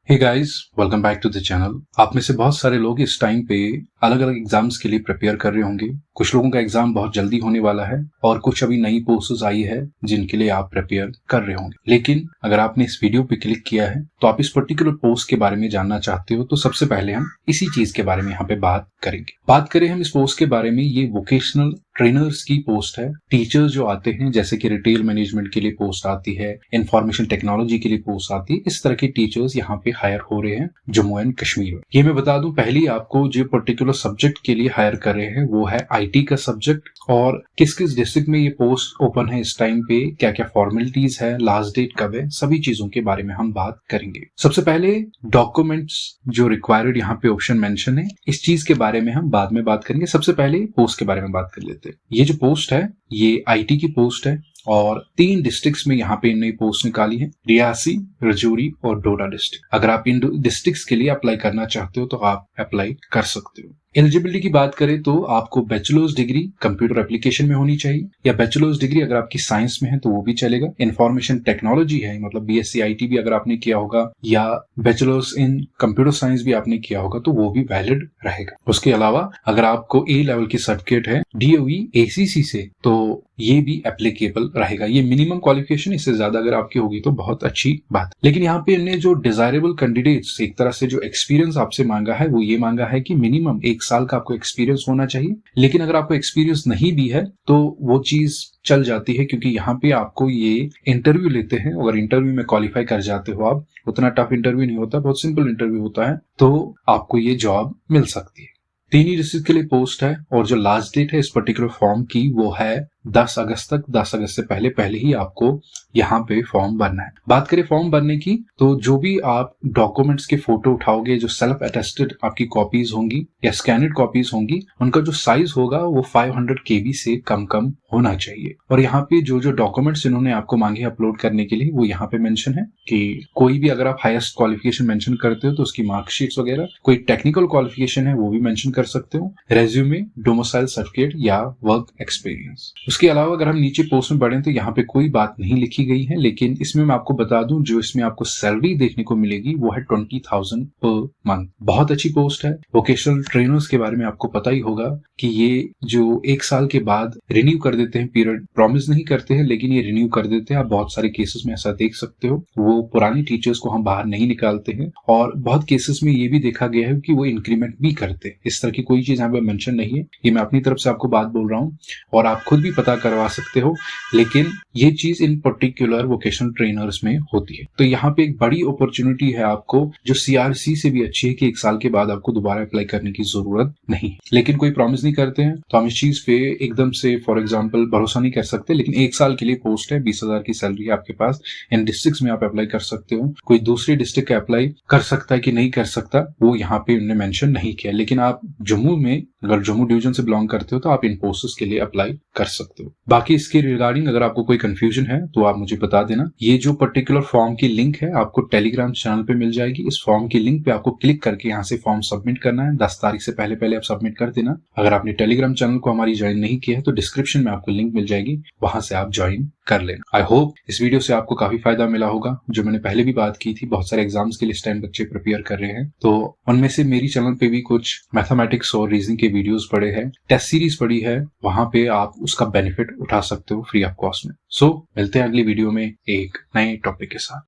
Hey guys, welcome back to the channel. आप में से बहुत सारे लोग इस टाइम पे अलग अलग एग्जाम्स के लिए प्रिपेयर कर रहे होंगे। कुछ लोगों का एग्जाम बहुत जल्दी होने वाला है और कुछ अभी नई पोस्ट्स आई है जिनके लिए आप प्रिपेयर कर रहे होंगे। लेकिन अगर आपने इस वीडियो पे क्लिक किया है तो आप इस पर्टिकुलर पोस्ट के बारे में जानना चाहते हो, तो सबसे पहले हम इसी चीज के बारे में यहाँ पे बात करेंगे। बात करें हम इस पोस्ट के बारे में, ये वोकेशनल ट्रेनर्स की पोस्ट है। टीचर्स जो आते हैं, जैसे कि रिटेल मैनेजमेंट के लिए पोस्ट आती है, इंफॉर्मेशन टेक्नोलॉजी के लिए पोस्ट आती है, इस तरह के टीचर्स यहाँ पे हायर हो रहे हैं जम्मू एंड कश्मीर में। ये मैं बता दूं, पहले आपको जो पर्टिकुलर सब्जेक्ट के लिए हायर कर रहे हैं वो है आईटी का सब्जेक्ट, और किस किस डिस्ट्रिक्ट में ये पोस्ट ओपन है इस टाइम पे, क्या क्या फॉर्मेलिटीज है, लास्ट डेट कब है, सभी चीजों के बारे में हम बात करेंगे। सबसे पहले डॉक्यूमेंट्स जो रिक्वायर्ड यहाँ पे ऑप्शन मेंशन है, इस चीज के बारे में हम बाद में बात करेंगे। सबसे पहले पोस्ट के बारे में बात कर लेते हैं। ये जो पोस्ट है ये आईटी की पोस्ट है और 3 डिस्ट्रिक्ट्स में यहाँ पे नई पोस्ट निकाली है, रियासी, रजौरी और डोडा डिस्ट्रिक्ट। अगर आप इन डिस्ट्रिक्ट्स के लिए अप्लाई करना चाहते हो तो आप अप्लाई कर सकते हो। एलिजिबिलिटी की बात करें तो आपको बैचलर्स डिग्री कंप्यूटर एप्लीकेशन में होनी चाहिए, या बैचलर्स डिग्री अगर आपकी साइंस में है तो वो भी चलेगा। इंफॉर्मेशन टेक्नोलॉजी है, मतलब बीएससी आईटी भी अगर आपने किया होगा, या बैचलर्स इन कंप्यूटर साइंस भी आपने किया होगा तो वो भी वैलिड रहेगा। उसके अलावा अगर आपको ए लेवल की सर्टिफिकेट है डीओई एसीसी से तो ये भी एप्लीकेबल रहेगा। ये मिनिमम क्वालिफिकेशन, इससे ज्यादा अगर आपकी होगी तो बहुत अच्छी बात। लेकिन यहाँ पे इन्हें जो डिजायरेबल कैंडिडेट्स, एक तरह से जो एक्सपीरियंस आपसे मांगा है वो ये मांगा है कि मिनिमम 1 साल का आपको एक्सपीरियंस होना चाहिए। लेकिन अगर आपको एक्सपीरियंस नहीं भी है तो वो चीज चल जाती है, क्योंकि यहाँ पे आपको ये इंटरव्यू लेते हैं। अगर इंटरव्यू में क्वालिफाई कर जाते हो आप, उतना टफ इंटरव्यू नहीं होता, बहुत सिंपल इंटरव्यू होता है, तो आपको ये जॉब मिल सकती है। 3 ही डिस्ट्रिक्ट के लिए पोस्ट है और जो लास्ट डेट है इस पर्टिकुलर फॉर्म की वो है 10 अगस्त तक। 10 अगस्त से पहले ही आपको यहाँ पे फॉर्म भरना है। बात करें फॉर्म भरने की, तो जो भी आप डॉक्यूमेंट्स के फोटो उठाओगे, जो सेल्फ अटेस्टेड आपकी कॉपीज होंगी या स्कैनड कॉपीज होंगी, उनका जो साइज होगा वो 500 KB से कम होना चाहिए। और यहाँ पे जो जो डॉक्यूमेंट्स इन्होंने आपको मांगे अपलोड करने के लिए वो यहाँ पे मेंशन है कि कोई भी अगर आप हाईएस्ट क्वालिफिकेशन मेंशन करते हो तो उसकी मार्कशीट्स वगैरह, कोई टेक्निकल क्वालिफिकेशन है वो भी मेंशन कर सकते हो, रेज्यूमे, डोमिसाइल सर्टिफिकेट या वर्क एक्सपीरियंस। उसके अलावा अगर हम नीचे पोस्ट में बढ़ें तो यहाँ पे कोई बात नहीं लिखी गई है, लेकिन इसमें मैं आपको बता दूं जो इसमें आपको सैलरी देखने को मिलेगी वो है 20,000 पर मंथ। बहुत अच्छी पोस्ट है। वोकेशनल ट्रेनर्स के बारे में आपको पता ही होगा कि ये जो 1 साल के बाद रिन्यू कर देते हैं, पीरियड प्रॉमिस नहीं करते हैं लेकिन ये रिन्यू कर देते हैं। आप बहुत सारे केसेस में ऐसा देख सकते हो। वो पुरानी टीचर्स को हम बाहर नहीं निकालते हैं, और बहुत केसेस में ये भी देखा गया है कि वो इंक्रीमेंट भी करते हैं। इस तरह की कोई चीज यहाँ पे मेंशन नहीं है, ये मैं अपनी तरफ से आपको बात बोल रहा हूँ और आप खुद भी पता करवा सकते हो। लेकिन ये चीज इन पर्टिकुलर वोकेशनल ट्रेनर्स में होती है। तो यहाँ पे एक बड़ी अपॉर्चुनिटी है आपको, जो सीआरसी से भी अच्छी है, कि 1 साल के बाद आपको दोबारा अप्लाई करने की जरूरत नहीं। लेकिन कोई प्रॉमिस नहीं करते हैं तो हम इस चीज पे एकदम से फॉर एग्जाम्पल भरोसा नहीं कर सकते। लेकिन 1 साल के लिए पोस्ट है, 20,000 की सैलरी है आपके पास। इन डिस्ट्रिक्ट में आप अप्लाई कर सकते हो। कोई दूसरी डिस्ट्रिक्ट का अप्लाई कर सकता है कि नहीं कर सकता वो यहाँ पे उन्होंने मेंशन नहीं किया। लेकिन आप जम्मू में, अगर जम्मू डिवीजन से बिलोंग करते हो तो आप इन पोस्ट्स के लिए अप्लाई कर सकते हो। बाकी इसके रिगार्डिंग अगर आपको कोई कंफ्यूजन है तो आप मुझे बता देना। ये जो पर्टिकुलर फॉर्म की लिंक है आपको टेलीग्राम चैनल पे मिल जाएगी। इस फॉर्म की लिंक पे आपको क्लिक करके यहाँ से फॉर्म सबमिट करना है। 10 तारीख से पहले आप सबमिट कर देना। अगर आपने टेलीग्राम चैनल को हमारी ज्वाइन नहीं किया है तो डिस्क्रिप्शन में आपको लिंक मिल जाएगी, वहां से आप ज्वाइन कर लेना। आई होप इस वीडियो से आपको काफी फायदा मिला होगा। जो मैंने पहले भी बात की थी, बहुत सारे एग्जाम्स के लिए इस टाइम बच्चे प्रिपेयर कर रहे हैं, तो उनमें से मेरी चैनल पे भी कुछ मैथमेटिक्स और रीजनिंग के वीडियोस पड़े हैं, टेस्ट सीरीज पड़ी है, वहां पे आप उसका बेनिफिट उठा सकते हो फ्री ऑफ कॉस्ट में। सो मिलते हैं अगली वीडियो में एक नए टॉपिक के साथ।